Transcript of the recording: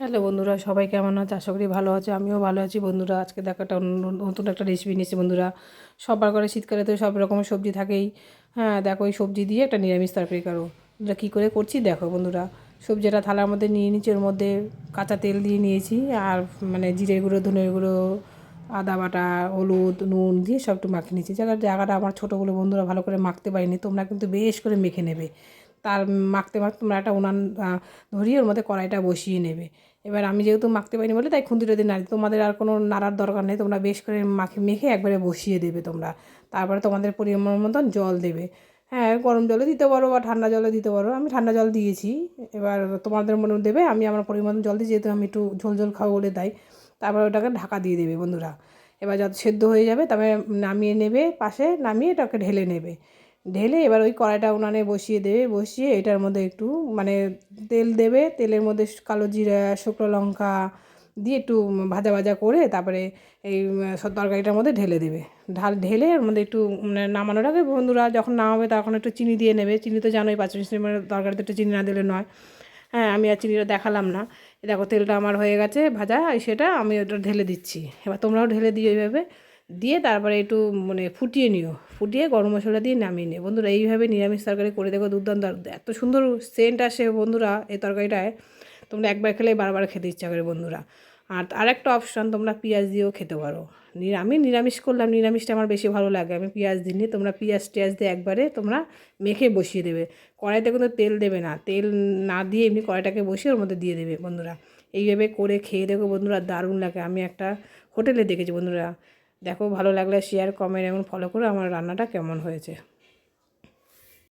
Hello বন্ধুরা, সবাই কেমন আছে? আশা করি ভালো আছে। আমিও ভালো আছি বন্ধুরা। আজকে দেখো একটা নতুন একটা রেসিপি নিয়েছি বন্ধুরা। সবার ঘরে শীতকালে তো সব রকমের সবজি থাকেই। হ্যাঁ, দেখো এই সবজি দিয়ে একটা নিরামিষ তরকারি করো। বন্ধুরা কী করে করছি দেখো বন্ধুরা। সবজিটা থালার মধ্যে নিয়ে নিচ্ছি, ওর মধ্যে কাঁচা তেল দিয়ে নিয়েছি, আর মানে জিরে গুঁড়ো, ধনে গুঁড়ো, আদা বাটা, হলুদ, নুন দিয়ে সব একটু মাখিয়ে নিচ্ছি। জায়গাটা আমার ছোটো বলে বন্ধুরা ভালো করে মাখতে পারিনি, তোমরা কিন্তু বেশ করে মেখে নেবে। তার মাখতে মাখতে তোমরা একটা উনান ধরিয়ে ওর মধ্যে কড়াইটা বসিয়ে নেবে। এবার আমি যেহেতু মাখতে পারিনি বলে তাই খুন্তিটা দিয়ে নাড়ি, তোমাদের আর কোনো নাড়ার দরকার নেই, তোমরা বেশ করে মেখে একবারে বসিয়ে দেবে তোমরা। তারপরে তোমাদের পরিমাণ মতন জল দেবে। হ্যাঁ, গরম জলে দিতে পারো বা ঠান্ডা জলে দিতে পারো, আমি ঠান্ডা জল দিয়েছি। এবার তোমাদের মনে দেবে, আমি আমার পরিমাণ জল দিই, যেহেতু আমি একটু ঝোল ঝোল খাবো বলে তাই। তারপরে ওটাকে ঢাকা দিয়ে দেবে বন্ধুরা। এবার যত সেদ্ধ হয়ে যাবে তবে নামিয়ে নেবে, পাশে নামিয়ে এটাকে ঢেলে নেবে। ঢেলে এবার ওই কড়াইটা উনানে বসিয়ে দেবে, বসিয়ে এটার মধ্যে একটু মানে তেল দেবে, তেলের মধ্যে কালো জিরা, শুকনো লঙ্কা দিয়ে একটু ভাজা ভাজা করে তারপরে এই সব তরকারিটার মধ্যে ঢেলে দেবে। ঢেলে এর মধ্যে একটু মানে নামানোর আগে বন্ধুরা যখন নামাবে তখন একটু চিনি দিয়ে নেবে। চিনি তো জানোই, পাঁচমিশালি তরকারিতে একটু চিনি না দিলে নয়। হ্যাঁ, আমি আর চিনিটা দেখালাম না। দেখো তেলটা আমার হয়ে গেছে ভাজা, সেটা আমি ওটা ঢেলে দিচ্ছি। এবার তোমরাও ঢেলে দিও এইভাবে। দিয়ে তারপরে একটু মানে ফুটিয়ে নিও, ফুটিয়ে গরম মশলা দিয়ে নামিয়ে নিও বন্ধুরা। এইভাবে নিরামিষ তরকারি করে দেখো, দুর্দান্ত, এত সুন্দর সেন্ট আসে বন্ধুরা এই তরকারিটায়। তোমরা একবার খেলে বারবার খেতে ইচ্ছা করে বন্ধুরা। আর আরেকটা অপশান, তোমরা পেঁয়াজ দিয়েও খেতে পারো। আমি নিরামিষ করলাম, নিরামিষটা আমার বেশি ভালো লাগে, আমি পেঁয়াজ দিইনি। তোমরা পেঁয়াজ টেয়াজ দিয়ে একবারে তোমরা মেখে বসিয়ে দেবে। কড়াইতে কিন্তু তেল দেবে না, তেল না দিয়ে এমনি কড়াইটাকে বসিয়ে ওর মধ্যে দিয়ে দেবে বন্ধুরা। এইভাবে করে খেয়ে দেখো বন্ধুরা, দারুণ লাগে। আমি একটা হোটেলে দেখেছি বন্ধুরা। দেখো, ভালো লাগলে শেয়ার, কমেন্ট এবং ফলো করে আমার রান্নাটা কেমন হয়েছে।